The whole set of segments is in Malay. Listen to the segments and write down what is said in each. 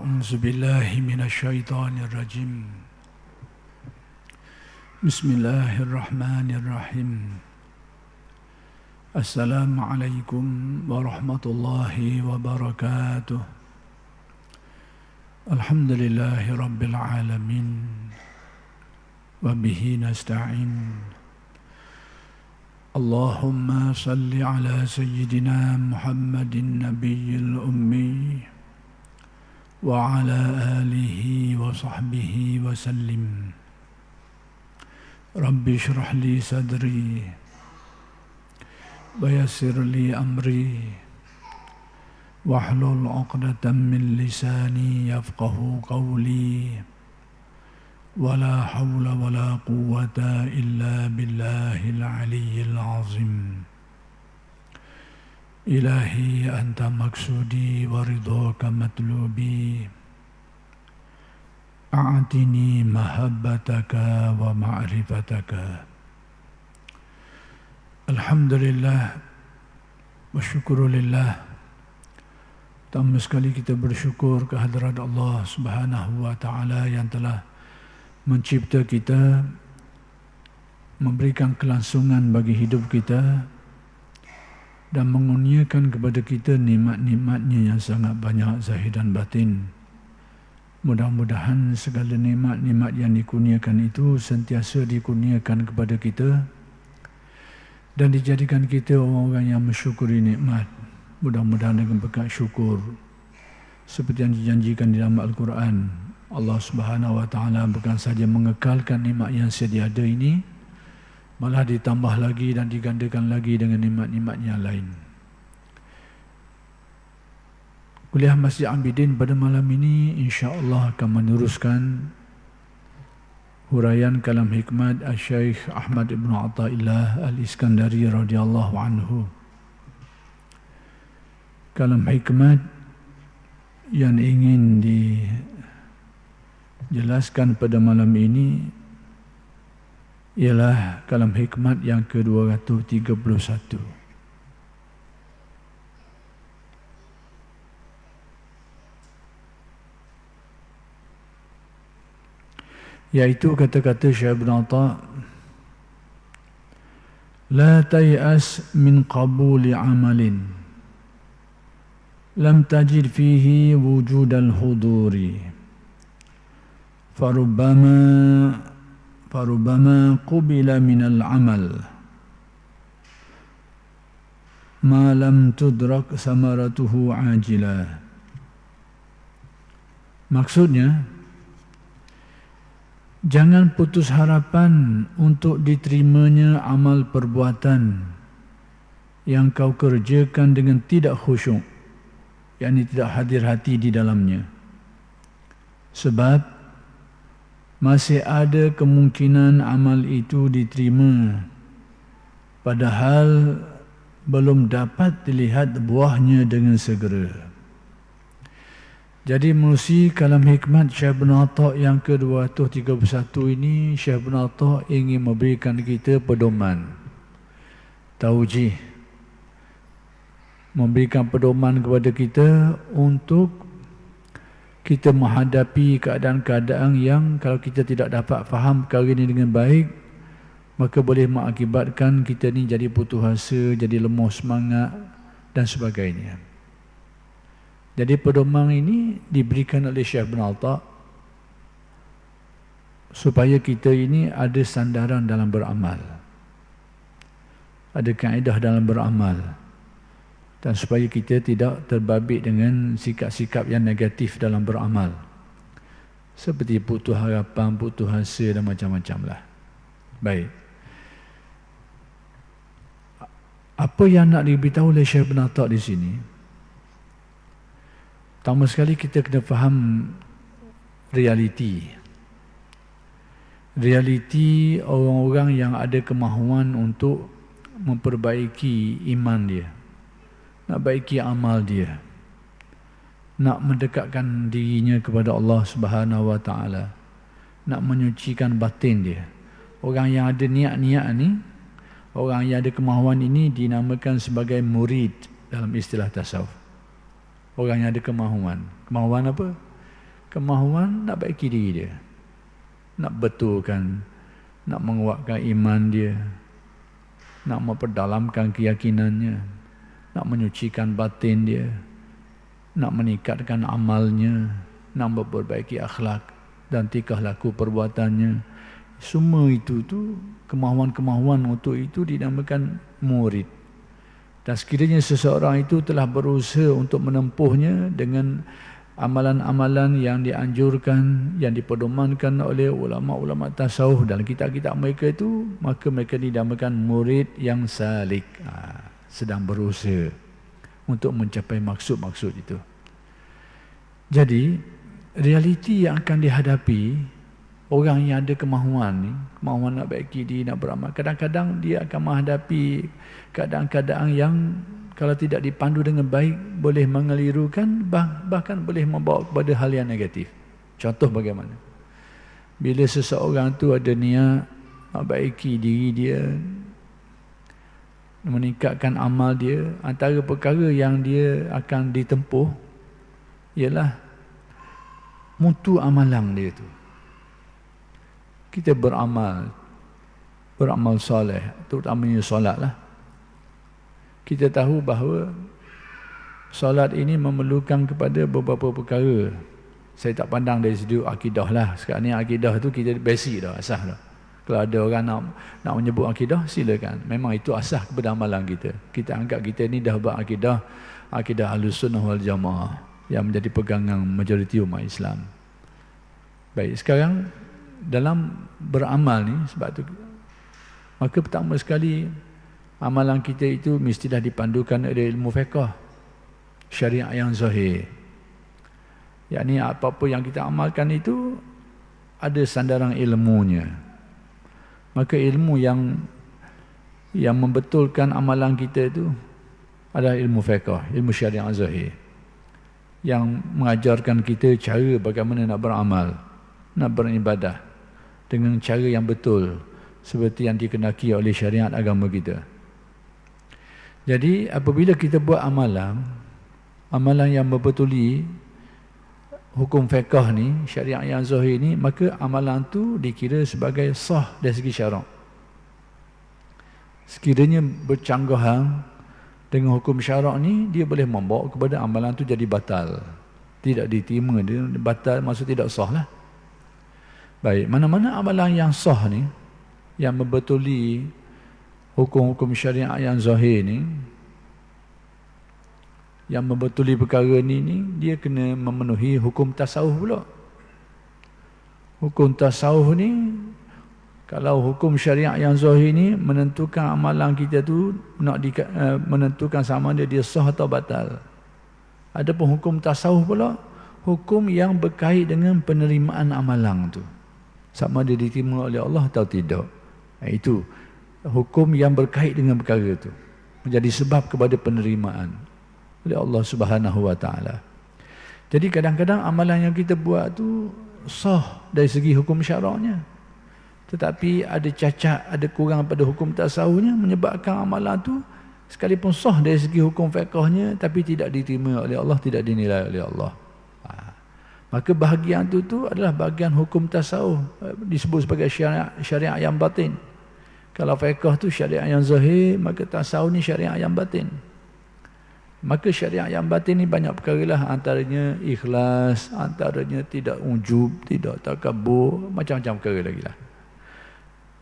أعوذ بالله من الشيطان الرجيم بسم الله الرحمن الرحيم السلام عليكم ورحمة الله وبركاته الحمد لله رب العالمين وبه نستعين اللهم صل على سيدنا محمد النبي الأمي وعلى آله وصحبه وسلم رب اشرح لي صدري ويسر لي أمري واحلل عقدة من لساني يفقه قولي ولا حول ولا قوة إلا بالله العلي العظيم إلهي أنت مقصودي ورضاك مطلوبي أعطني محبتك ومعرفتك الحمد لله والشكر لله. Pertama sekali kita bersyukur kehadrat Allah Subhanahu wa taala yang telah mencipta kita, memberikan kelangsungan bagi hidup kita dan mengurniakan kepada kita nikmat-nikmatnya yang sangat banyak zahir dan batin. Mudah-mudahan segala nikmat-nikmat yang dikurniakan itu sentiasa dikurniakan kepada kita dan dijadikan kita orang-orang yang mensyukuri nikmat. Mudah-mudahan dengan berkat syukur seperti yang dijanjikan di dalam Al-Quran, Allah Subhanahu wa taala bukan sahaja mengekalkan nikmat yang sedia ada ini, malah ditambah lagi dan digandakan lagi dengan nikmat-nikmat yang lain. Kuliah Masjid Abidin pada malam ini insya-Allah akan meneruskan huraian kalam hikmat Al-Syeikh Ahmad Ibn Athaillah Al-Iskandari radhiyallahu anhu. Kalam hikmat yang ingin dijelaskan pada malam ini ialah kalam hikmat yang ke-231. Iaitu kata-kata Syekh Ibn Atha, la tay'as min qabuli amalin lam tajid fihi wujud al-huduri فربما قبل من العمل ما لم تدرك ثمرته عاجلا. Maksudnya, jangan putus harapan untuk diterimanya amal perbuatan yang kau kerjakan dengan tidak khusyuk, yakni tidak hadir hati di dalamnya. Sebab masih ada kemungkinan amal itu diterima padahal belum dapat dilihat buahnya dengan segera. Jadi melalui kalam hikmat Syekh Ibn Atha yang ke-231 ini, Syekh Ibn Atha ingin memberikan kita pedoman, taujih, memberikan pedoman kepada kita untuk kita menghadapi keadaan-keadaan yang kalau kita tidak dapat faham perkara ini dengan baik, maka boleh mengakibatkan kita ni jadi putus asa, jadi lemah semangat dan sebagainya. Jadi pedoman ini diberikan oleh Syekh Ibn Atha supaya kita ini ada sandaran dalam beramal, ada kaedah dalam beramal, dan supaya kita tidak terbabit dengan sikap-sikap yang negatif dalam beramal, seperti putus harapan, putus asa dan macam-macam lah. Baik, apa yang nak diberitahu oleh Syekh Ibn Atha di sini? Pertama sekali kita kena faham realiti orang-orang yang ada kemahuan untuk memperbaiki iman dia, nak baiki amal dia, nak mendekatkan dirinya kepada Allah Subhanahu wa taala, nak menyucikan batin dia. Orang yang ada niat-niat ni, orang yang ada kemahuan ini dinamakan sebagai murid dalam istilah tasawuf. Orang yang ada kemahuan. Kemahuan apa? kemahuan nak baiki diri dia, nak betulkan, nak menguatkan iman dia, nak memperdalamkan keyakinannya, nak menyucikan batin dia, nak meningkatkan amalnya, nak memperbaiki akhlak dan tingkah laku perbuatannya. Semua itu tu kemahuan-kemahuan untuk itu dinamakan murid. Dan sekiranya seseorang itu telah berusaha untuk menempuhnya dengan amalan-amalan yang dianjurkan, yang dipedomankan oleh ulama-ulama tasawuf dalam kitab-kitab mereka itu, maka mereka dinamakan murid yang salik, sedang berusaha untuk mencapai maksud-maksud itu. Jadi realiti yang akan dihadapi orang yang ada kemahuan ni, kemahuan nak baiki diri, nak beramal, kadang-kadang dia akan menghadapi keadaan-keadaan yang kalau tidak dipandu dengan baik boleh mengelirukan, bahkan boleh membawa kepada hal yang negatif. Contoh bagaimana? Bila seseorang tu ada niat nak baiki diri dia, meningkatkan amal dia, antara perkara yang dia akan ditempuh ialah mutu amalan dia tu. Kita beramal soleh, terutamanya solat lah. Kita tahu bahawa solat ini memerlukan kepada beberapa perkara. Saya tak pandang dari segi akidah lah. Sekarang ni akidah tu kita basic dah, asas dah. Kalau ada orang nak menyebut akidah, silakan. Memang itu asas kepada amalan kita. Kita anggap kita ni dah berakidah, akidah Ahlussunnah wal Jamaah yang menjadi pegangan majoriti umat Islam. Baik, sekarang dalam beramal ni, sebab tu maka pertama sekali amalan kita itu mestilah dipandukan oleh ilmu fiqh, syariat yang zahir. Yakni apa-apa yang kita amalkan itu ada sandaran ilmunya. Maka ilmu yang membetulkan amalan kita itu adalah ilmu fiqh, ilmu syariat yang zahir, yang mengajarkan kita cara bagaimana nak beramal, nak beribadah dengan cara yang betul seperti yang dikehendaki oleh syariat agama kita. Jadi apabila kita buat amalan yang membetuli hukum fiqh ni, syariat yang zahir ni, maka amalan tu dikira sebagai sah dari segi syarak. Sekiranya bercanggahan dengan hukum syarak ni, dia boleh membawa kepada amalan tu jadi batal, tidak diterima, dia batal, maksud tidak sah lah. Baik, mana-mana amalan yang sah ni, yang membetuli hukum-hukum syariat yang zahir ni, yang membetuli perkara ni, dia kena memenuhi hukum tasawuf pula. Hukum tasawuf ni, kalau hukum syariat yang zahir ni menentukan amalan kita tu, menentukan sama ada dia sah atau batal. Adapun hukum tasawuf pula, hukum yang berkait dengan penerimaan amalan tu, sama ada diterima oleh Allah atau tidak. Itu hukum yang berkait dengan perkara itu, menjadi sebab kepada penerimaan oleh Allah Subhanahu wa taala. Jadi kadang-kadang amalan yang kita buat tu sah dari segi hukum syaraknya, tetapi ada cacat, ada kurang pada hukum tasawufnya, menyebabkan amalan tu sekalipun sah dari segi hukum fiqhnya tapi tidak diterima oleh Allah, tidak dinilai oleh Allah. Maka bahagian tu adalah bahagian hukum tasawuf, disebut sebagai syariat yang batin. Kalau fiqh tu syariat yang zahir, maka tasawuf ni syariat yang batin. Maka syariat yang batin ni banyak perkara lah, antaranya ikhlas, antaranya tidak ujub, tidak takabur, macam-macam perkara lagi lah.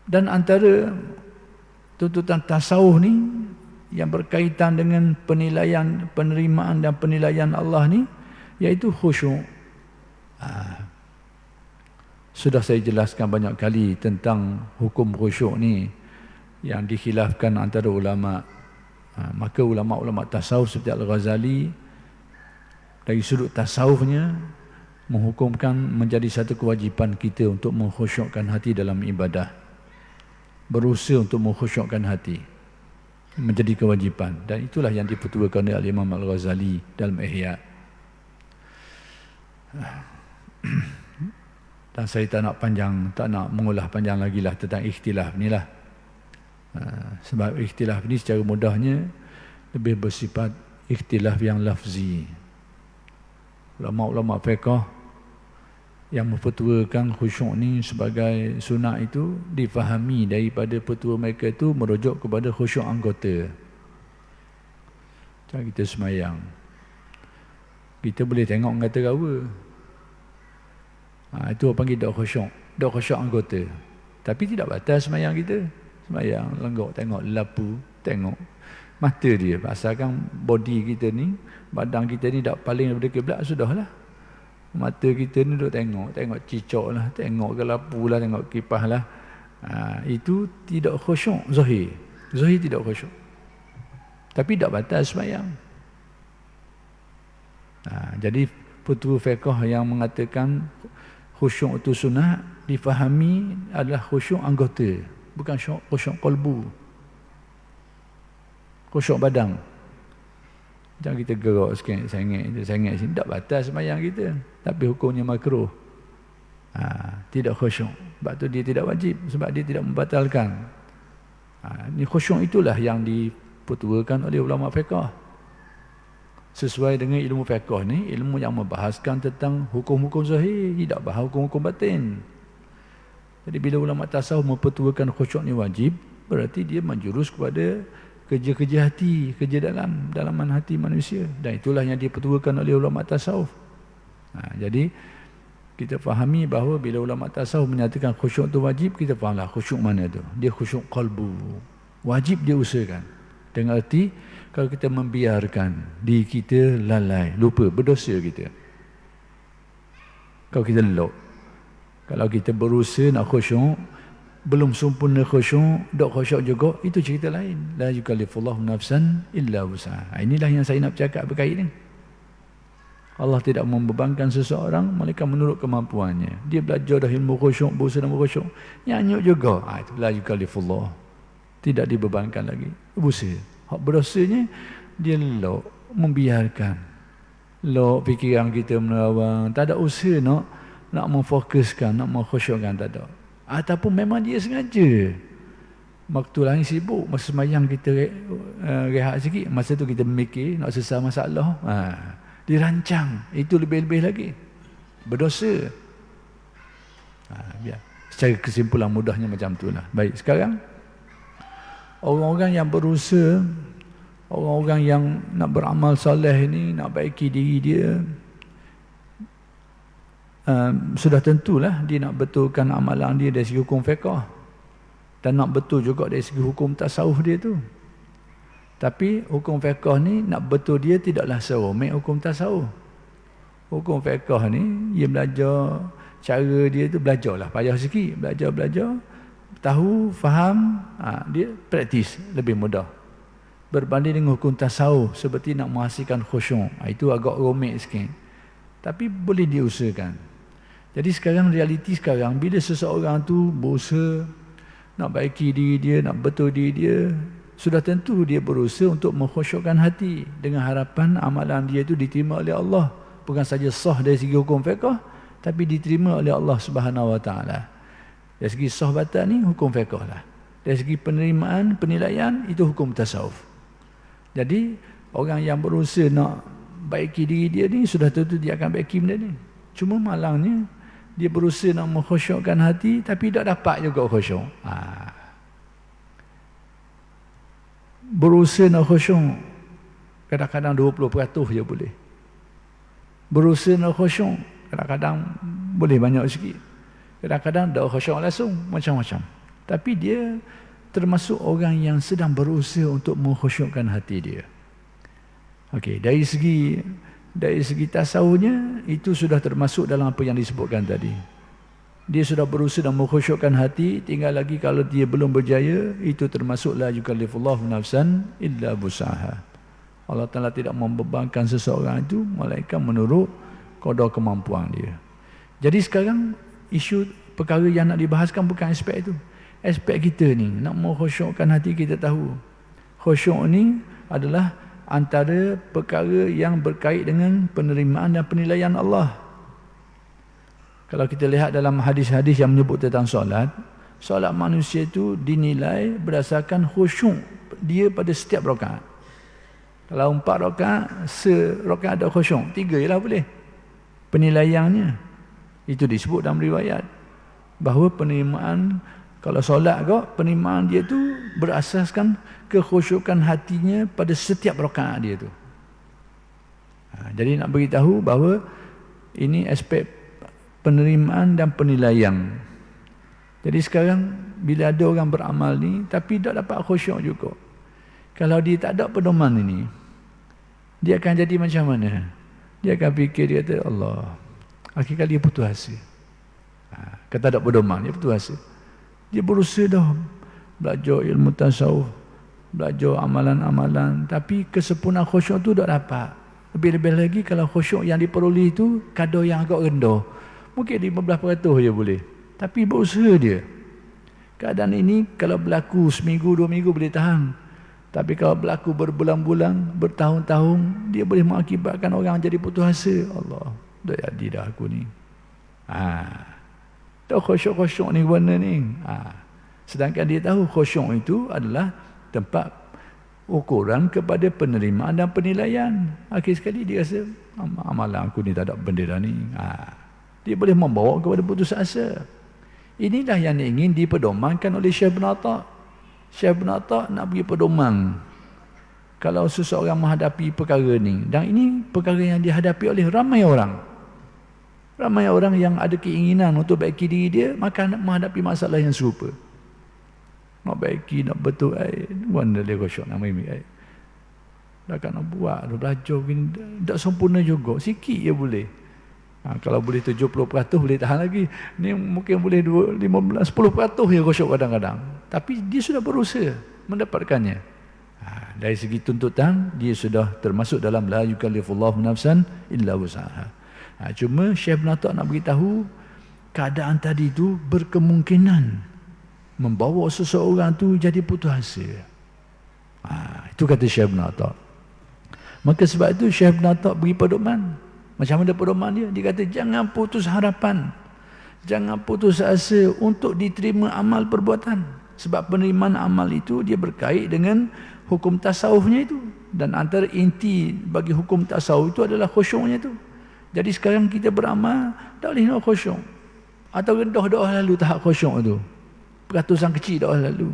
Dan antara tuntutan tasawuf ni yang berkaitan dengan penilaian, penerimaan dan penilaian Allah ni, iaitu khusyuk. Sudah saya jelaskan banyak kali tentang hukum khusyuk ni yang dikhilafkan antara ulama. Maka ulama-ulama tasawuf seperti Al-Ghazali dari sudut tasawufnya menghukumkan menjadi satu kewajipan kita untuk mengkhusyukkan hati dalam ibadah, berusaha untuk mengkhusyukkan hati menjadi kewajipan, dan itulah yang dipetuakan oleh Imam Al-Ghazali dalam Ihya. Dan saya tak nak mengulah panjang lagi lah tentang ikhtilaf ni lah. Sebab ikhtilaf ni secara mudahnya lebih bersifat ikhtilaf yang lafzi. Ulama-ulama fiqh yang memfatwakan khusyuk ni sebagai sunat itu difahami daripada petua mereka itu merujuk kepada khusyuk anggota. Macam kita semayang, kita boleh tengok kata rawa, itu panggil dok khusyuk anggota. Tapi tidak batal semayang kita. Semayang lenggok, tengok lapu, tengok mata dia, asalkan body kita ni, badan kita ni tak paling daripada kiblat, sudahlah. Mata kita ni duk tengok cicak lah, tengok gelapu lah, tengok kipas lah. Itu tidak khusyuk zahir. Zahir tidak khusyuk. Tapi tak batal semayang. Jadi petua fiqh yang mengatakan khusyuk itu sunat difahami adalah khusyuk anggota, bukan khusyuk qalbu, khusyuk badan. Jangan kita gerak sikit, sengit sini, tak batal semayang kita, tapi hukumnya makruh. Tidak khusyuk. Sebab tu dia tidak wajib, sebab dia tidak membatalkan. Ni khusyuk itulah yang dipetuakan oleh ulama fiqh. Sesuai dengan ilmu fiqh ni, ilmu yang membahaskan tentang hukum-hukum zahir, tidak bahas hukum-hukum batin. Jadi bila ulama tasawuf mempetuakan khusyuk ni wajib, berarti dia menjurus kepada kerja-kerja hati, kerja dalaman hati manusia. Dan itulah yang dipetuakan oleh ulama tasawuf. Jadi kita fahami bahawa bila ulama tasawuf menyatakan khusyuk itu wajib, kita fahamlah khusyuk mana tu. Dia khusyuk qalbu. Wajib dia usahakan. Dengan arti kalau kita membiarkan diri kita lalai, lupa, berdosa kita. Kalau kita lelok, kalau kita berusaha nak khusyuk, belum sempurna khusyuk, dok khusyuk juga, itu cerita lain. La yukallifullahu nafsan illa wus'aha. Inilah yang saya nak bercakap berkait ni. Allah tidak membebankan seseorang melainkan menurut kemampuannya. Dia belajar dah ilmu khusyuk, berusaha ilmu khusyuk, nyanyuk juga. Itu la yukallifullah. Tidak dibebankan lagi. Berusaha. Hak berdosanya dia lok, membiarkan. Lok fikiran kita menerawang, tak ada usaha nak memfokuskan, nak mengkhusyukkan, tak ada. Ataupun memang dia sengaja. Waktu lain sibuk, masa semayang kita rehat sikit, masa tu kita memikir nak selesai masalah. Dirancang, itu lebih-lebih lagi. Berdosa. Biar. Secara kesimpulan mudahnya macam itulah. Baik, sekarang orang-orang yang berusaha, orang-orang yang nak beramal soleh ini, nak baiki diri dia, sudah tentulah dia nak betulkan amalan dia dari segi hukum fiqh, dan nak betul juga dari segi hukum tasawuf dia tu. Tapi hukum fiqh ni nak betul dia tidaklah serumit hukum tasawuf. Hukum fiqh ni dia belajar, cara dia tu belajarlah, payah sikit, belajar, tahu, faham, dia praktis lebih mudah. Berbanding dengan hukum tasawuf seperti nak menghasilkan khusyuk, itu agak rumit sikit. Tapi boleh diusahakan. Jadi sekarang realiti sekarang, bila seseorang tu berusaha nak baiki diri dia, nak betul diri dia, sudah tentu dia berusaha untuk mengkhusyukkan hati dengan harapan amalan dia itu diterima oleh Allah. Bukan saja sah dari segi hukum fiqh, tapi diterima oleh Allah Subhanahu Wa Taala. Dari segi sah batal ni hukum fiqh lah. Dari segi penerimaan, penilaian, itu hukum tasawuf. Jadi orang yang berusaha nak baiki diri dia ni, sudah tentu dia akan baiki benda ni. Cuma malangnya dia berusaha nak mengkhusyukkan hati, tapi tak dapat juga khusyuk. Berusaha nak khusyuk, kadang-kadang 20% je boleh. Berusaha nak khusyuk, kadang-kadang boleh banyak sikit. Kadang-kadang tak khusyuk langsung, macam-macam. Tapi dia termasuk orang yang sedang berusaha untuk mengkhusyukkan hati dia. Okey, dari segi tasawufnya, itu sudah termasuk dalam apa yang disebutkan tadi. Dia sudah berusaha dan mengkhusyukkan hati, tinggal lagi kalau dia belum berjaya, itu termasuk la yukallifullahu nafsan illa wus'aha. Allah Ta'ala tidak membebankan seseorang itu melainkan menurut qada kemampuan dia. Jadi sekarang isu perkara yang nak dibahaskan bukan aspek itu. Aspek kita ni nak mengkhusyukkan hati, kita tahu khusyuk ni adalah antara perkara yang berkait dengan penerimaan dan penilaian Allah. Kalau kita lihat dalam hadis-hadis yang menyebut tentang solat manusia itu dinilai berdasarkan khusyuk dia pada setiap rakaat. Kalau 4 rakaat, serakaat ada khusyuk, 3 jelah boleh penilaiannya. Itu disebut dalam riwayat bahawa penerimaan, kalau solat kau, penerimaan dia tu berasaskan kekhusyukan hatinya pada setiap rakaat dia tu. Jadi nak beritahu bahawa ini aspek penerimaan dan penilaian. Jadi sekarang bila ada orang beramal ni tapi tak dapat khusyuk juga, kalau dia tak ada pedoman ini, dia akan jadi macam mana? Dia akan fikir, dia kata, Allah, akhir kali dia putus asa. Kata tak pedoman, dia putus asa. Dia berusaha dah belajar ilmu tasawuf, belajar amalan-amalan, tapi kesempurnaan khusyuk tu tak dapat. Lebih-lebih lagi kalau khusyuk yang diperoleh itu kadar yang agak rendah, mungkin 15% je boleh, tapi berusaha dia. Keadaan ini kalau berlaku seminggu, 2 minggu boleh tahan, tapi kalau berlaku berbulan-bulan, bertahun-tahun, dia boleh mengakibatkan orang jadi putus asa. Allah, dah jadi dah aku ni. Tahu khusyuk-khusyuk ni benda ni. Sedangkan dia tahu khusyuk itu adalah tempat ukuran kepada penerimaan dan penilaian. Akhir sekali dia rasa, amalan aku ni tak ada benda dah ni. Dia boleh membawa kepada putus asa. Inilah yang ingin dipedomankan oleh Syekh Ibn Atta'. Syekh Ibn Atta' nak bagi pedoman kalau seseorang menghadapi perkara ni, dan ini perkara yang dihadapi oleh ramai orang. Ramai orang yang ada keinginan untuk baiki diri dia, maka nak menghadapi masalah yang serupa. Nak baiki, nak betul, mana dia khusyuk nak main dah kan nak buat, dah belajar gini, tak sempurna juga, sikit je boleh. Kalau boleh 70% boleh tahan lagi. Ni mungkin boleh 15, 10% je khusyuk kadang-kadang. Tapi dia sudah berusaha mendapatkannya. Dari segi tuntutan, dia sudah termasuk dalam la yukallifullahu nafsan illa wus'aha. Cuma Syekh Ibn Atta' nak beritahu, keadaan tadi itu berkemungkinan membawa seseorang tu jadi putus asa. Itu kata Syekh Ibn Atta'. Maka sebab itu Syekh Ibn Atta' beri pedoman. Macam mana pedoman dia? Dia kata jangan putus harapan, jangan putus asa untuk diterima amal perbuatan. Sebab penerimaan amal itu dia berkait dengan hukum tasawufnya itu. Dan antara inti bagi hukum tasawuf itu adalah khusyuknya itu. Jadi sekarang kita beramal, tak boleh nak khusyuk. Atau doa lalu tahap khusyuk itu, peratusan kecil doa lalu.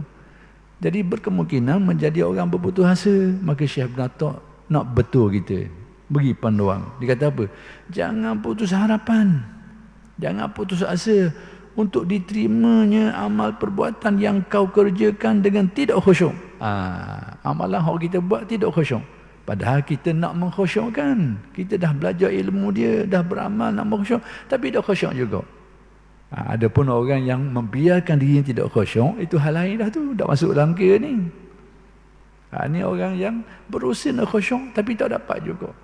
Jadi berkemungkinan menjadi orang berputus asa. Maka Syekh Ibn Atta' nak betul kita, beri panduan. Dia kata apa? Jangan putus harapan, jangan putus asa untuk diterimanya amal perbuatan yang kau kerjakan dengan tidak khusyuk. Amalan yang kita buat tidak khusyuk, padahal kita nak mengkhusyukkan. Kita dah belajar ilmu dia, dah beramal nak mengkhusyuk, tapi tak khusyuk juga. Adapun orang yang membiarkan diri yang tidak khusyuk, itu hal lain dah tu, tak masuk dalam kira ni. Ini orang yang berusaha nak khusyuk tapi tak dapat juga.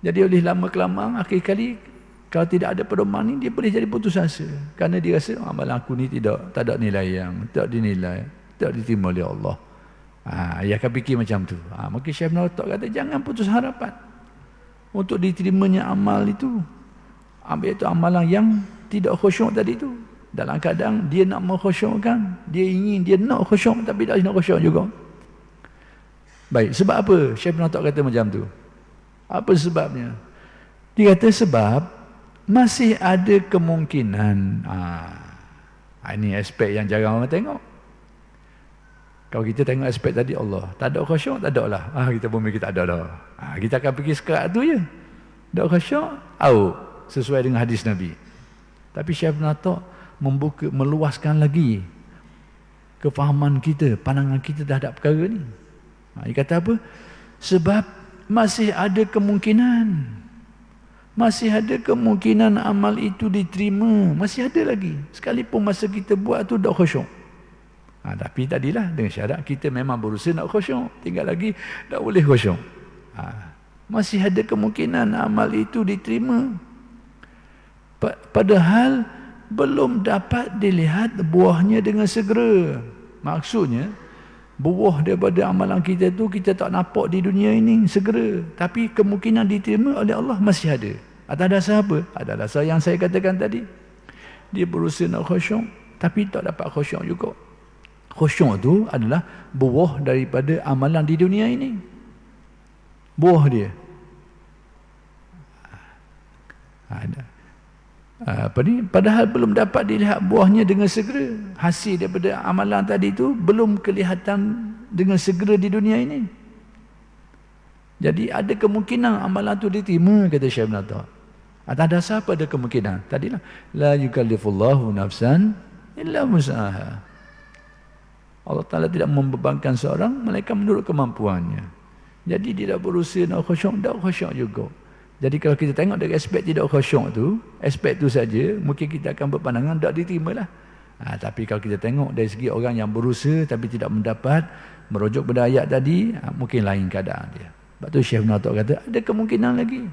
Jadi oleh lama kelamaan, akhir kali kalau tidak ada pedoman ni, dia boleh jadi putus asa. Kerana dia rasa amalan aku ni tak ada nilai yang, tak dinilai, tak diterima oleh Allah. Dia akan fikir macam tu. Maka Syekh Ibn Atta' kata jangan putus harapan untuk diterimanya amal itu. Ambil itu amalan yang tidak khusyuk tadi tu. Dalam keadaan dia nak mengkhusyukkan, dia ingin, dia nak khusyuk tapi tak nak khusyuk juga. Baik, sebab apa Syekh Ibn Atta' kata macam tu? Apa sebabnya? Dia kata sebab masih ada kemungkinan. Ini aspek yang jarang orang tengok. Kalau kita tengok aspek tadi, Allah tak ada khusyuk, tak ada lah. Kita pun fikir tak ada dah. Kita akan fikir sekerat tu je. Tak khusyuk, sesuai dengan hadis Nabi. Tapi Syekh Ibn Atta' meluaskan lagi kefahaman kita, pandangan kita terhadap perkara ni. Dia kata apa? Sebab masih ada kemungkinan, masih ada kemungkinan amal itu diterima, masih ada lagi, sekalipun masa kita buat tu tak khusyuk. Tapi tadilah dengan syarat kita memang berusaha nak khusyuk, tinggal lagi tak boleh khusyuk. Masih ada kemungkinan amal itu diterima, padahal belum dapat dilihat buahnya dengan segera. Maksudnya buah daripada amalan kita tu kita tak nampak di dunia ini segera, tapi kemungkinan diterima oleh Allah masih ada. Atas dasar apa? Atas dasar yang saya katakan tadi. Dia berusaha nak khusyuk tapi tak dapat khusyuk juga. Khusyuk tu adalah buah daripada amalan di dunia ini. Buah dia. Padahal belum dapat dilihat buahnya dengan segera. Hasil daripada amalan tadi itu belum kelihatan dengan segera di dunia ini. Jadi ada kemungkinan amalan itu diterima, kata Syekh Ibn Atta. Atas dasar apa ada kemungkinan? Tadilah la yukallifullahu nafsan illa wus'aha. Allah Ta'ala tidak membebankan seorang melainkan menurut kemampuannya. Jadi tidak berusaha nak khusyuk, tak khusyuk juga. Jadi kalau kita tengok dari aspek tidak khusyuk tu, aspek tu saja, mungkin kita akan berpandangan tak diterima lah. Tapi kalau kita tengok dari segi orang yang berusaha tapi tidak mendapat, merujuk pada ayat tadi, mungkin lain keadaan dia. Sebab tu Syekh Ibn Atta kata, ada kemungkinan lagi.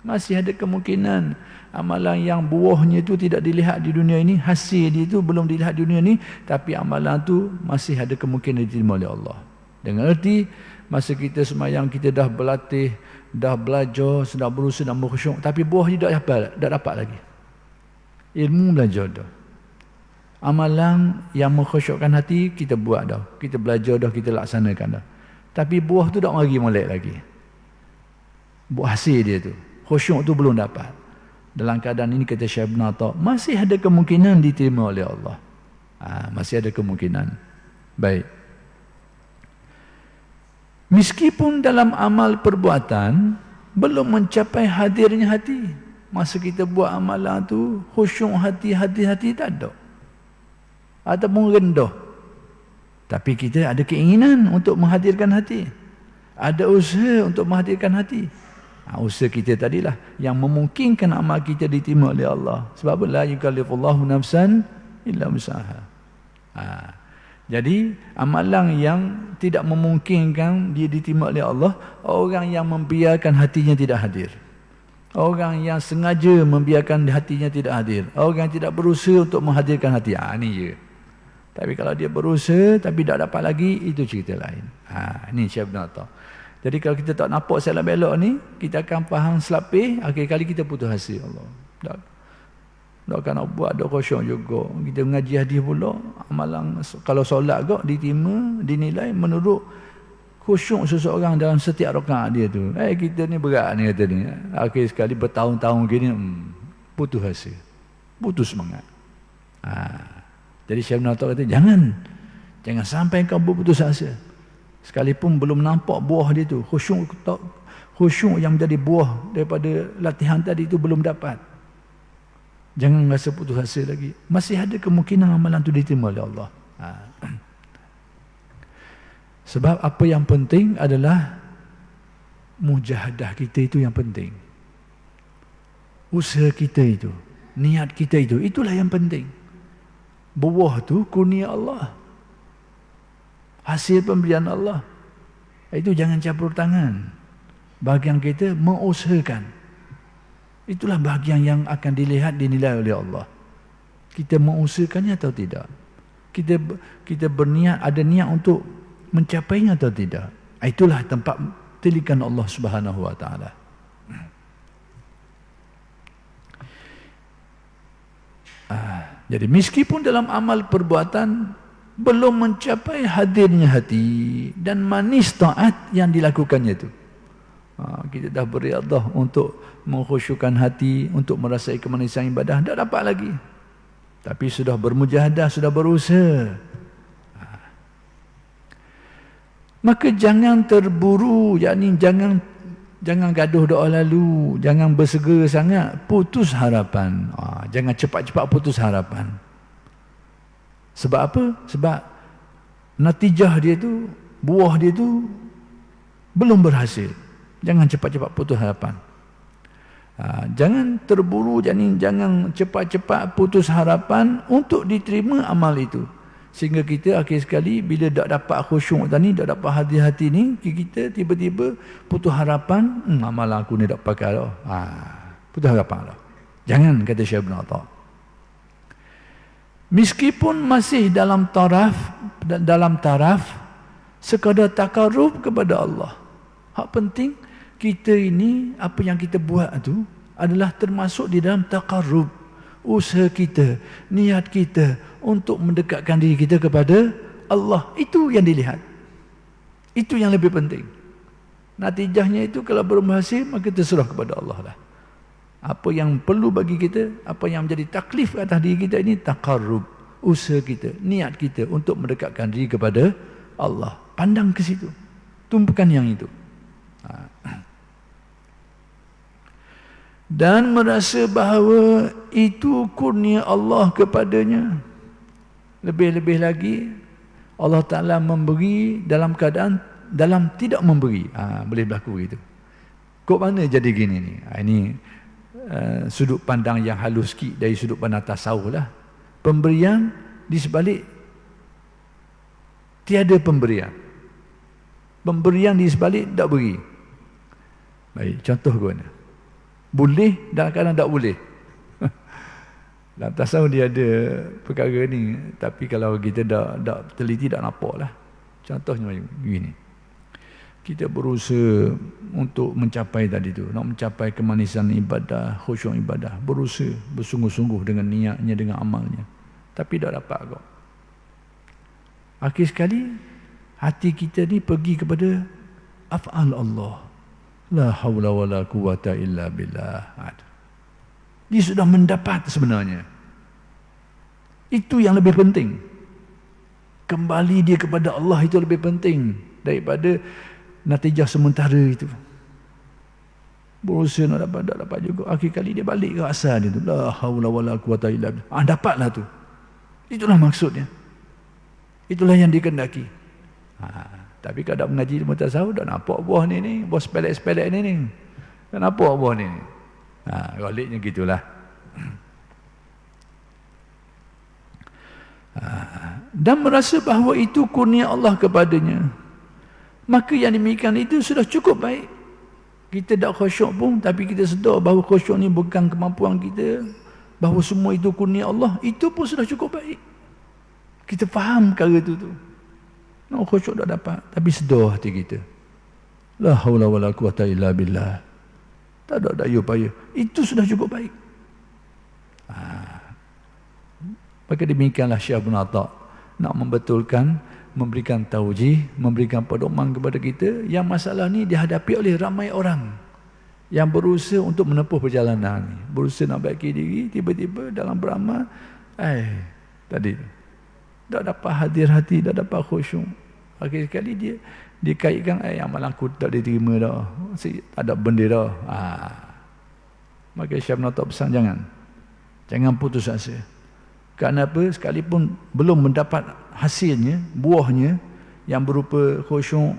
Masih ada kemungkinan amalan yang buahnya itu tidak dilihat di dunia ini, hasil dia itu belum dilihat di dunia ini, tapi amalan tu masih ada kemungkinan diterima oleh Allah. Dengan erti, masa kita semayang, kita dah berlatih, dah belajar, sedang berusaha, sedang berkhusyuk, tapi buahnya tak dapat lagi. Ilmu belajar dah. Amalan yang mengkhusyukkan hati, kita buat dah. Kita belajar dah, kita laksanakan dah. Tapi buah tu tak mari molek lagi. Buah hasil dia tu. Khusyuk tu belum dapat. Dalam keadaan ini kata Syekh Ibn Atta, masih ada kemungkinan diterima oleh Allah. Masih ada kemungkinan. Baik. Meskipun dalam amal perbuatan belum mencapai hadirnya hati. Masa kita buat amalan tu, khusyuk hati tak ada. Ataupun rendah. Tapi kita ada keinginan untuk menghadirkan hati. Ada usaha untuk menghadirkan hati. Usaha kita tadilah yang memungkinkan amal kita diterima oleh Allah. Sebab apa? La yukallifullahu nafsan illa wus'aha. Jadi amalan yang tidak memungkinkan dia diterima oleh Allah, orang yang membiarkan hatinya tidak hadir. Orang yang sengaja membiarkan hatinya tidak hadir. Orang yang tidak berusaha untuk menghadirkan hati. Ini je. Tapi kalau dia berusaha tapi tak dapat lagi, itu cerita lain. Ini Syekh Ibn Atta. Jadi kalau kita tak nampak salah belok ni, kita akan faham selapih, akhir kali kita putus asa. Allah. Tak akan nak buat, tak khusyuk juga. Kita mengaji hadis pula, amalan kalau solat kok diterima, dinilai menurut khusyuk seseorang dalam setiap rakaat dia tu. Kita ni berat ni kata ni. Akhir sekali bertahun-tahun gini, putus asa. Putus semangat. Jadi Syekh Ibn Atta kata, jangan sampai kau berputus asa. Sekalipun belum nampak buah dia tu, khusyuk yang menjadi buah daripada latihan tadi itu belum dapat. Jangan rasa putus asa lagi. Masih ada kemungkinan amalan itu diterima oleh Allah. Sebab apa yang penting adalah mujahadah kita itu yang penting. Usaha kita itu, niat kita itu, itulah yang penting. Buah tu kurnia Allah. Hasil pemberian Allah. Itu jangan campur tangan. Bahagian kita mengusahakan. Itulah bahagian yang akan dilihat, dinilai oleh Allah. Kita mengusahakannya atau tidak. Kita berniat, ada niat untuk mencapainya atau tidak. Itulah tempat tilikan Allah Subhanahu Wa Taala. Jadi meskipun dalam amal perbuatan belum mencapai hadirnya hati dan manis taat yang dilakukannya itu. Kita dah beriadah untuk mengkhusyukkan hati, untuk merasai kemanisan ibadah, tak dapat lagi. Tapi sudah bermujahadah, sudah berusaha. Maka jangan terburu, yakni jangan gaduh doa lalu, jangan bersegera sangat, putus harapan. Jangan cepat-cepat putus harapan. Sebab apa? Sebab natijah dia tu, buah dia tu belum berhasil. Jangan cepat-cepat putus harapan. Jangan terburu, jangan cepat-cepat putus harapan untuk diterima amal itu. Sehingga kita akhir sekali bila tak dapat khusyuk tadi, tak dapat hati-hati ni, kita tiba-tiba putus harapan, amal aku ni tak pakai dah. Putus harapan dah. Jangan, kata Syekh Ibn Atta. Meskipun masih dalam taraf sekadar takarrub kepada Allah. Hak penting kita ini, apa yang kita buat tu adalah termasuk di dalam takarrub. Usaha kita, niat kita untuk mendekatkan diri kita kepada Allah, itu yang dilihat. Itu yang lebih penting. Natijahnya itu kalau belum berhasil, maka terserah kepada Allah lah. Apa yang perlu bagi kita, apa yang menjadi taklif atas diri kita ini, taqarrub, usaha kita, niat kita untuk mendekatkan diri kepada Allah. Pandang ke situ, tumpukan yang itu. Dan merasa bahawa itu kurnia Allah kepadanya. Lebih-lebih lagi Allah Ta'ala memberi dalam keadaan dalam tidak memberi. Boleh berlaku begitu. Kok mana jadi gini ni? Ini sudut pandang yang halus sikit dari sudut pandang tasawuf lah. Pemberian di sebalik tiada pemberian. Pemberian di sebalik tak beri. Baik, contoh ke mana? Boleh dalam keadaan tak boleh. Dalam tasawuf dia ada perkara ni, tapi kalau kita tak teliti tak nampak lah. Contohnya macam begini. Kita berusaha untuk mencapai tadi tu, nak mencapai kemanisan ibadah, khusyuk ibadah, berusaha bersungguh-sungguh dengan niatnya, dengan amalnya, tapi tak dapat kok. Akhir sekali hati kita ni pergi kepada af'al Allah. La haula wala quwata illa billah. Dia sudah mendapat sebenarnya. Itu yang lebih penting. Kembali dia kepada Allah itu lebih penting daripada natijah sementara itu. Berusaha nak dapat, tak dapat juga. Akhir kali dia balik ke asal dia tu. La haula wala quwata illa billah. Dapatlah tu. Itulah maksudnya. Itulah yang dikehendaki. Tapi kalau tak mengaji ilmu tasawuf, tak nampak buah ni, buah sepelek-sepelek ni. Tak nampak buah ni. Galiknya gitulah. Dan merasa bahawa itu kurnia Allah kepadanya. Maka yang demikian itu sudah cukup baik. Kita tak khusyuk pun, tapi kita sedar bahawa khusyuk ni bukan kemampuan kita, bahawa semua itu kurnia Allah, itu pun sudah cukup baik. Kita faham perkara itu tu. Nak khusyuk tak dapat, tapi sedar hati kita. La haula wala quwata illa billah. Tak ada daya upaya. Itu sudah cukup baik. Maka demikianlah Syekh Ibn Atta nak membetulkan, memberikan taujih, memberikan pedoman kepada kita yang masalah ni dihadapi oleh ramai orang yang berusaha untuk menempuh perjalanan ni, berusaha nak baiki diri, tiba-tiba dalam beramal tadi tak dapat hadir hati, tak dapat khusyuk. Akhir sekali dia dikaitkan amalanku tak diterima dah, tak ada benda dah. Maka Syekh Ibn Atta pesan jangan putus asa. Kenapa? Sekalipun belum mendapat hasilnya, buahnya yang berupa khusyuk,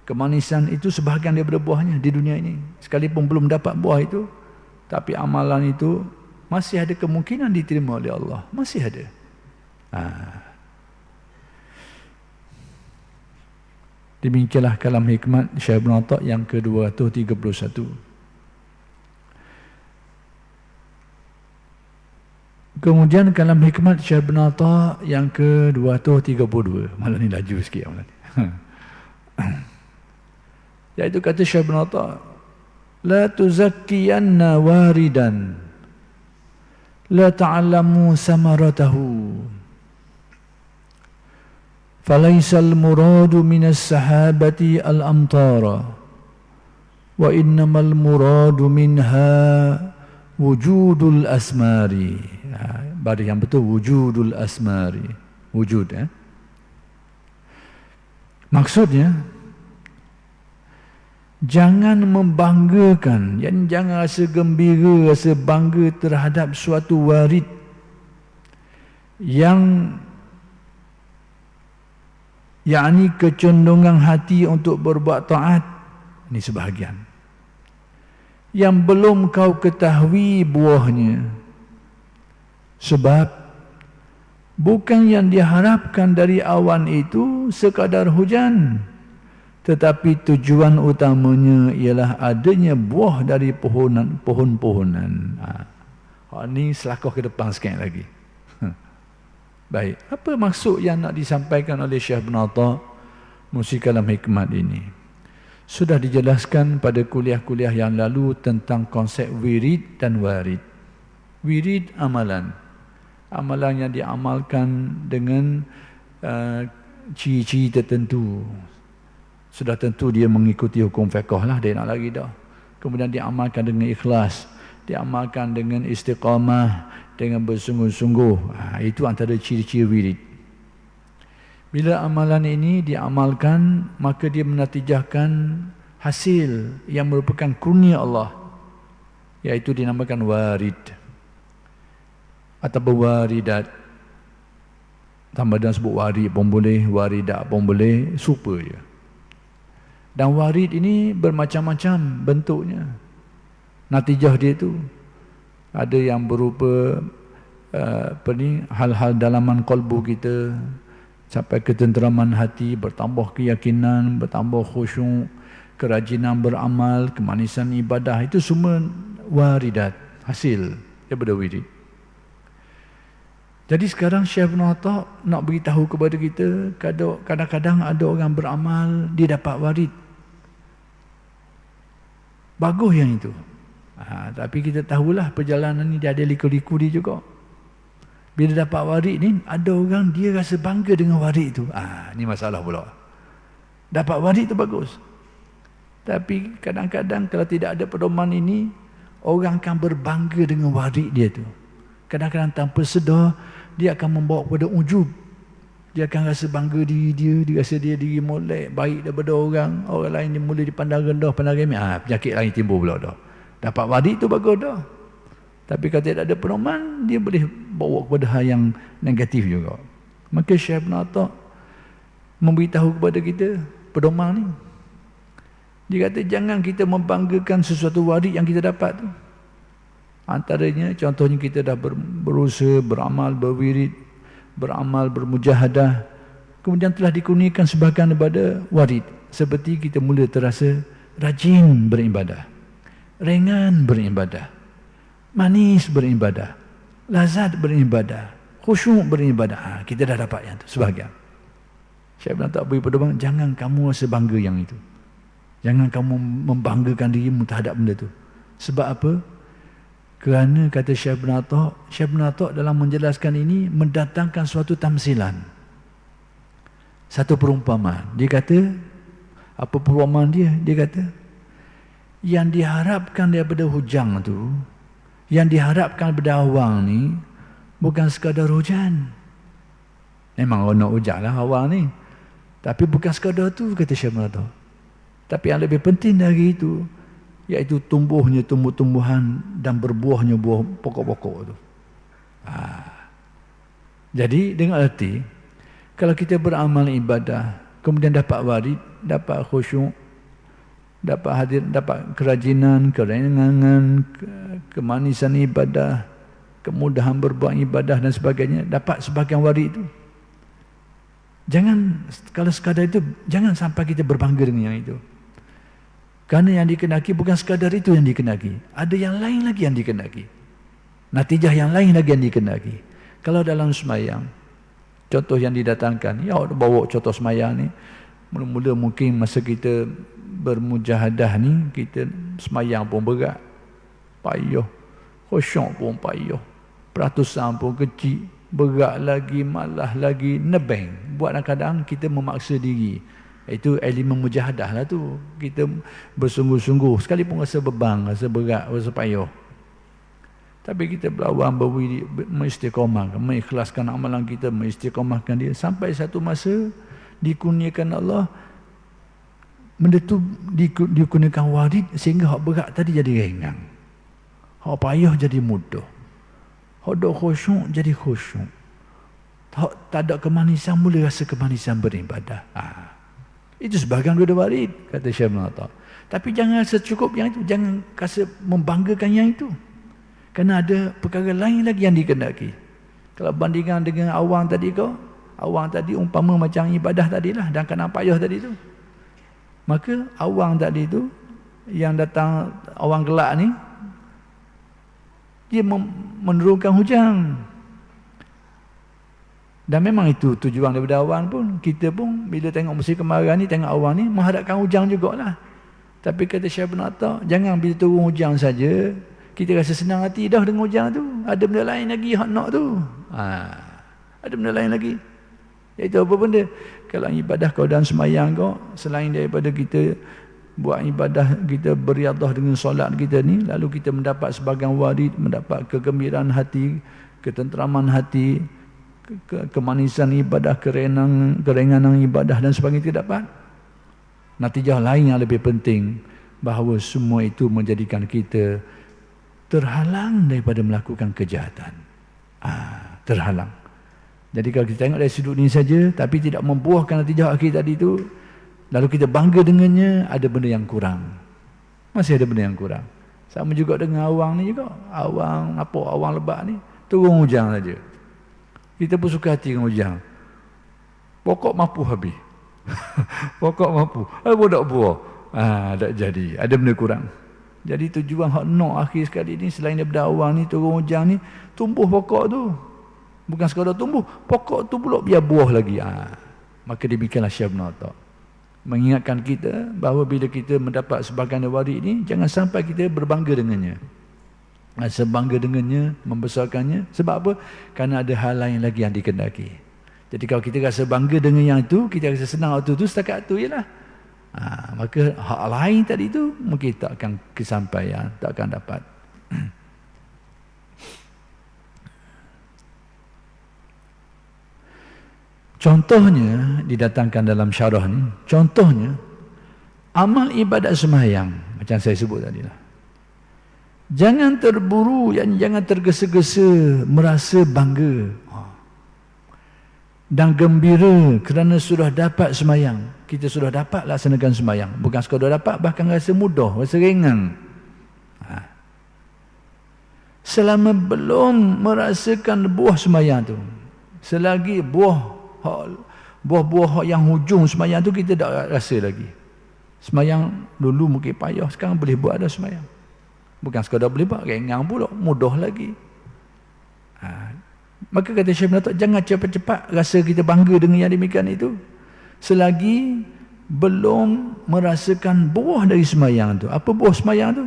kemanisan, itu sebahagian daripada buahnya di dunia ini. Sekalipun belum dapat buah itu, tapi amalan itu masih ada kemungkinan diterima oleh Allah. Masih ada. Demikianlah kalam hikmat Syekh Ibn Atta yang ke-231. Kemudian kalam hikmat Syekh Ibn Atta yang ke-232. Malah ni laju sikit malah ni. Iaitu kata Syekh Ibn Atta, la tuzakkiyanna waridan la ta'lamu samaratahu. فليس المراد من السحابة الأمطار وإنما المراد منها وجود الأسمار. Baris yang betul, wujudul asmari. Wujud. Maksudnya, jangan membanggakan, jangan rasa gembira, rasa bangga terhadap suatu warid yang yakni kecondongan hati untuk berbuat taat. Ini sebahagian yang belum kau ketahui buahnya, sebab bukan yang diharapkan dari awan itu sekadar hujan, tetapi tujuan utamanya ialah adanya buah dari pohon-pohonan. Ini selakor ke depan sikit lagi. Baik, apa maksud yang nak disampaikan oleh Syekh Ibn Atta melalui kalam hikmat ini? Sudah dijelaskan pada kuliah-kuliah yang lalu tentang konsep wirid dan warid. Wirid amalan. Amalan yang diamalkan dengan ciri-ciri tertentu. Sudah tentu dia mengikuti hukum fiqh lah, dia nak lagi dah. Kemudian diamalkan dengan ikhlas, diamalkan dengan istiqamah, dengan bersungguh-sungguh. Itu antara ciri-ciri wirid. Bila amalan ini diamalkan, maka dia menatijahkan hasil yang merupakan kurnia Allah, iaitu dinamakan warid atau waridat. Tambah dan sebut warid pun boleh, waridat pun boleh, super je. Dan warid ini bermacam-macam bentuknya. Natijah dia tu ada yang berupa hal-hal dalaman kalbu kita, sampai ketenteraman hati, bertambah keyakinan, bertambah khusyuk, kerajinan beramal, kemanisan ibadah. Itu semua waridat, hasil daripada wirid. Jadi sekarang Syekh Ibn Atta nak beritahu kepada kita, kadang-kadang ada orang beramal, dia dapat warid. Bagus yang itu. Tapi kita tahulah perjalanan ni dia ada liku-liku dia juga. Bila dapat warid ni, ada orang dia rasa bangga dengan warid tu. Ni masalah pula. Dapat warid tu bagus. Tapi kadang-kadang kalau tidak ada pedoman ini, orang akan berbangga dengan warid dia tu. Kadang-kadang tanpa sedar, dia akan membawa kepada ujub. Dia akan rasa bangga diri dia rasa dia diri molek, baik daripada orang. Orang lain dia mula dipandang rendah, pandang remeh. Penyakit lain timbul pula dah. Dapat warid tu bagus dah. Tapi kalau tidak ada pedoman, dia boleh bawa kepada hal yang negatif juga. Maka Syekh Ibn Atta memberitahu kepada kita pedoman ni. Dia kata jangan kita membanggakan sesuatu warid yang kita dapat tu. Antaranya contohnya kita dah berusaha, beramal, berwirid, beramal, bermujahadah, kemudian telah dikurniakan sebahagian daripada warid. Seperti kita mula terasa rajin beribadah, ringan beribadah, manis beribadah, lazat beribadah, khusyuk beribadah. Kita dah dapat yang tu sebahagian. Syekh Ibn Atta beri pedoman, jangan kamu rasa bangga yang itu. Jangan kamu membanggakan dirimu terhadap benda tu. Sebab apa? Kerana kata Syekh Ibn Atta dalam menjelaskan ini mendatangkan suatu tamsilan, satu perumpamaan. Dia kata, apa perumpamaan dia? Dia kata, yang diharapkan daripada hujang tu, yang diharapkan daripada awang ni, bukan sekadar hujan. Memang nak hujan lah awang ni, tapi bukan sekadar tu, kata Syekh Ibn Atta. Tapi yang lebih penting dari itu, iaitu tumbuhnya tumbuh-tumbuhan dan berbuahnya buah pokok-pokok tu. Jadi dengan arti, kalau kita beramal ibadah, kemudian dapat warid, dapat khusyuk, dapat hadir, dapat kerajinan, kerenangan, kemanisan ibadah, kemudahan berbuat ibadah dan sebagainya, dapat sebahagian warid itu. Jangan, kalau sekadar itu, jangan sampai kita berbangga dengan yang itu. Kerana yang dikenaki bukan sekadar itu yang dikenaki. Ada yang lain lagi yang dikenaki. Natijah yang lain lagi yang dikenaki. Kalau dalam semayang, contoh yang didatangkan, ya bawa contoh semayang ni, mula-mula mungkin masa kita bermujahadah ni, kita semayang pun berat, payah, khusyuk pun payah, peratusan pun kecil, berat lagi, malah lagi, nebeng. Buat kadang-kadang kita memaksa diri. Itu elemen mujahadah lah tu. Kita bersungguh-sungguh, sekalipun rasa beban, rasa berat, rasa payah. Tapi kita berlawan, berwirid, mengistiqamahkan, mengikhlaskan amalan kita, mengistiqamahkan dia. Sampai satu masa dikurniakan Allah, benda tu dikurniakan warid, sehingga hak berat tadi jadi ringan, hak payah jadi mudah, hak dok khusyuk jadi khusyuk, hak tak ada kemanisan mula rasa kemanisan beribadah. Itu sebahagian daripada warid, kata Syekh Ibn Atta. Tapi jangan rasa cukup yang itu, jangan rasa membanggakan yang itu. Kerana ada perkara lain lagi yang dikenaki. Kalau bandingkan dengan awang tadi awang tadi umpama macam ibadah tadilah, dan kena payah tadi tu. Maka awang tadi tu, yang datang awang gelap ni, dia menurunkan hujan. Dan memang itu tujuan daripada awan pun. Kita pun bila tengok musim kemarau ni, tengok awan ni, mengharapkan hujan jugalah. Tapi kata Syekh Ibn Atta, jangan bila turun hujan saja kita rasa senang hati dah dengan hujan tu. Ada benda lain lagi hak nak tu. Ada benda lain lagi. Iaitu apa benda? Kalau ibadah kau dan semayang kau, selain daripada kita buat ibadah kita, beriadah dengan solat kita ni, lalu kita mendapat sebagian warid, mendapat kegembiraan hati, ketenteraman hati, kemanisan ibadah, keringanan ibadah dan sebagainya kita dapat. Natijah lain yang lebih penting, bahawa semua itu menjadikan kita terhalang daripada melakukan kejahatan. Terhalang. Jadi kalau kita tengok dari sudut ini saja, tapi tidak membuahkan natijah akhir tadi itu, lalu kita bangga dengannya, ada benda yang kurang. Masih ada benda yang kurang. Sama juga dengan awang ni juga. Awang lebat ni, turun hujan saja. Kita pun suka hati dengan hujan. Pokok mampu habis. Pokok mampu. Apa tak buah? Tak jadi. Ada benda kurang. Jadi tujuan hak nak akhir sekali ni, selain daripada awang ni, turun hujan ni, tumbuh pokok tu. Bukan sekadar tumbuh, pokok tu pula biar buah lagi. Maka demikianlah Syekh Ibn Atta mengingatkan kita bahawa bila kita mendapat sebahagian warid ni, jangan sampai kita berbangga dengannya. Sebangga dengannya, membesarkannya. Sebab apa? Kerana ada hal lain lagi yang dikendaki. Jadi kalau kita rasa bangga dengan yang itu, kita rasa senang waktu itu, setakat itu jelah. Maka hak lain tadi itu mungkin tak akan kesampaian, tak akan dapat. Contohnya didatangkan dalam syarah ni, contohnya amal ibadat sembahyang macam saya sebut tadi lah. Jangan terburu, jangan tergesa-gesa merasa bangga dan gembira kerana sudah dapat sembahyang. Kita sudah dapat laksanakan sembahyang. Bukan sekadar dapat, bahkan rasa mudah, rasa ringan. Selama belum merasakan buah sembahyang tu, selagi buah-buah yang hujung sembahyang tu kita tak rasa lagi. Sembahyang dulu mungkin payah, sekarang boleh buat ada sembahyang. Bukan sekadar boleh buat, ringan pula, mudah lagi. Maka kata Syekh Ibn Atta, jangan cepat-cepat rasa kita bangga dengan yang demikian itu, selagi belum merasakan buah dari sembahyang tu. Apa buah sembahyang tu?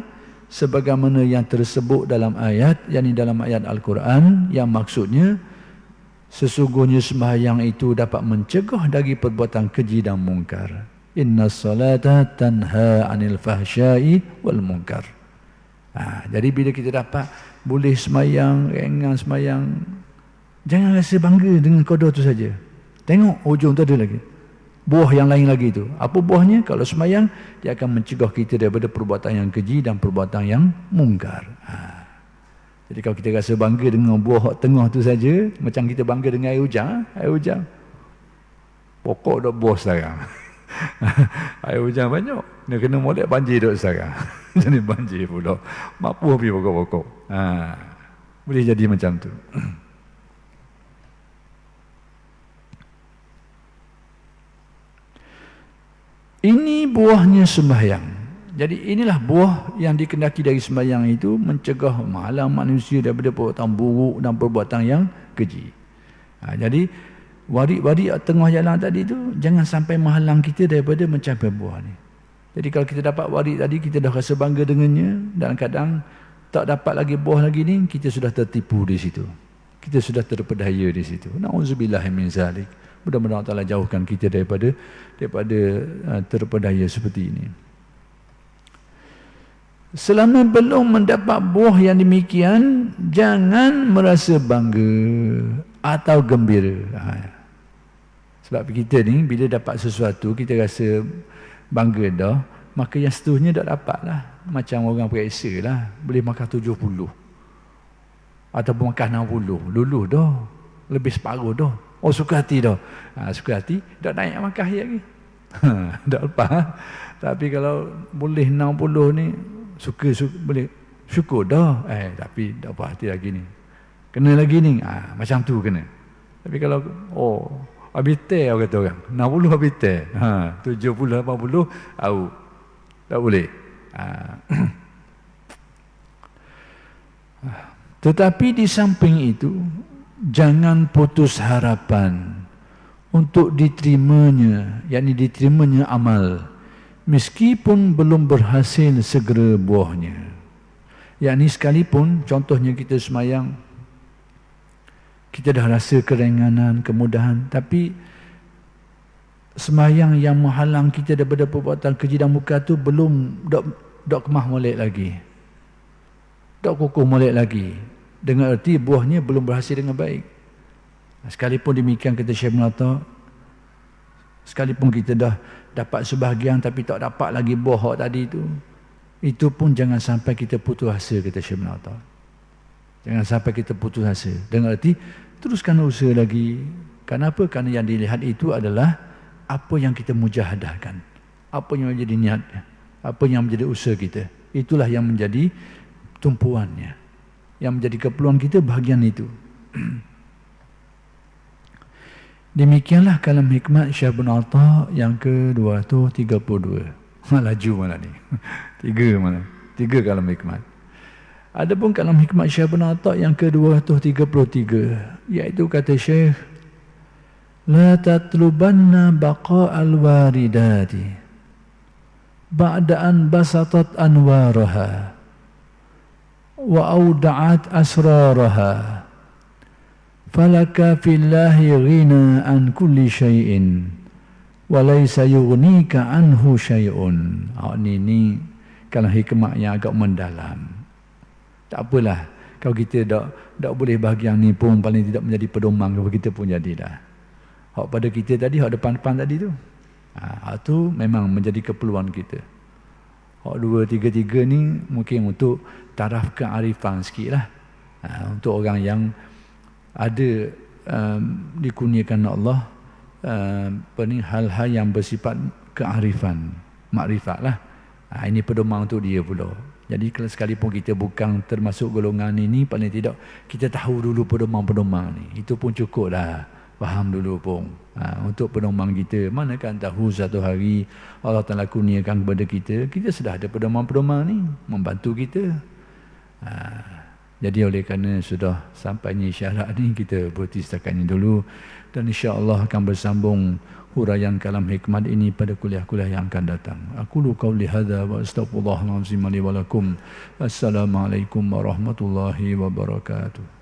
Sebagaimana yang tersebut dalam ayat, yakni dalam ayat Al-Quran, yang maksudnya sesungguhnya sembahyang itu dapat mencegah dari perbuatan keji dan mungkar. Inna salata tanha anil fahsyai wal munkar. Jadi bila kita dapat boleh sembahyang, ringan sembahyang, jangan rasa bangga dengan qada tu saja. Tengok hujung tu ada lagi buah yang lain lagi tu. Apa buahnya? Kalau sembahyang, dia akan mencegah kita daripada perbuatan yang keji dan perbuatan yang mungkar. Jadi kalau kita rasa bangga dengan buah tengah tu saja, macam kita bangga dengan air hujan, pokok dah buah sekarang. Air hujan banyak, dia kena molek banjir dok sekarang. Jadi banjir pula, mampu habis pokok-pokok. Boleh jadi macam tu. Ini buahnya sembahyang. Jadi inilah buah yang dikendaki dari sembahyang itu, mencegah menghalang manusia daripada perbuatan buruk dan perbuatan yang keji. Jadi warid-warid tengah jalan tadi itu jangan sampai menghalang kita daripada mencapai buah ni. Jadi kalau kita dapat warid tadi, kita dah rasa bangga dengannya, dan kadang tak dapat lagi buah lagi ni, kita sudah tertipu di situ. Kita sudah terpedaya di situ. Na'udzubillah min zalik. Mudah-mudahan Allah jauhkan kita daripada terpedaya seperti ini. Selama belum mendapat buah yang demikian, jangan merasa bangga atau gembira. Sebab kita ni bila dapat sesuatu, kita rasa bangga dah, maka yang seterusnya tak dapat lah. Macam orang periksa lah, boleh makan 70 ataupun makan 60, luluh dah, lebih separuh dah. Oh, suka hati dah. Suka hati, tak naik makan lagi. Tak lepas. Tapi kalau boleh 60 ni, suka boleh syukur dah. Tapi tak puas hati lagi ni. Kena lagi ni. Macam tu kena. Tapi kalau habis teh kata orang. 60 habis teh. 70 80 tak boleh. Tetapi di samping itu, jangan putus harapan untuk diterimanya, yakni diterimanya amal, meskipun belum berhasil segera buahnya. Yakni sekalipun, contohnya kita sembahyang, kita dah rasa keringanan, kemudahan, tapi sembahyang yang menghalang kita daripada perbuatan keji dan munkar tu belum dok kemah molek lagi. Dok kukuh molek lagi. Dengan erti buahnya belum berhasil dengan baik. Sekalipun demikian kata Syekh Ibn Atta, sekalipun kita dah dapat sebahagian tapi tak dapat lagi buah tadi itu pun jangan sampai kita putus asa kata Syekh Ibn Atta. Jangan sampai kita putus asa. Dengan erti teruskan usaha lagi. Kenapa? Kerana yang dilihat itu adalah apa yang kita mujahadahkan, apa yang menjadi niatnya, apa yang menjadi usaha kita. Itulah yang menjadi tumpuannya, yang menjadi keperluan kita bahagian itu. Demikianlah kalam hikmat Syekh Ibn Atta yang ke-232. Laju malah ni. Tiga kalam hikmat. Adapun kalam hikmat Syekh Ibn Atta yang ke-233, iaitu kata Syekh, la tatlubanna baqa'al waridati ba'da an basatat anwaraha wa awda'at asraraha falaka fillahi ghina an kulli syai'in wa laysa yughnika anhu syai'un. Ini kalau hikmah yang agak mendalam. Tak apalah kalau kita tak boleh bahagian ni pun paling tidak menjadi pedoman kepada kita pun jadilah. Hak pada kita tadi, hak depan-depan tadi tu. Hak tu memang menjadi keperluan kita. Hak 2, 3, 3 ni mungkin untuk taraf kearifan sikit lah. Untuk orang yang ada dikurniakan Allah hal-hal yang bersifat kearifan, makrifat lah. Ini pedoman untuk dia pula. Jadi kalau sekalipun kita bukan termasuk golongan ini, paling tidak kita tahu dulu pedoman-pedoman ni. Itu pun cukup dah. Faham dulu pun untuk pedoman kita. Manakan tahu satu hari Allah Ta'ala kurniakan kepada kita, kita sudah ada pedoman-pedoman ni membantu kita. Jadi oleh kerana sudah sampainya isyarat ni, kita berhenti setakat ini dulu, dan insya-Allah akan bersambung huraian kalam hikmat ini pada kuliah-kuliah yang akan datang. Aku lu qauli hadza wa astaghfirullahalazim li wa lakum. Assalamualaikum warahmatullahi wabarakatuh.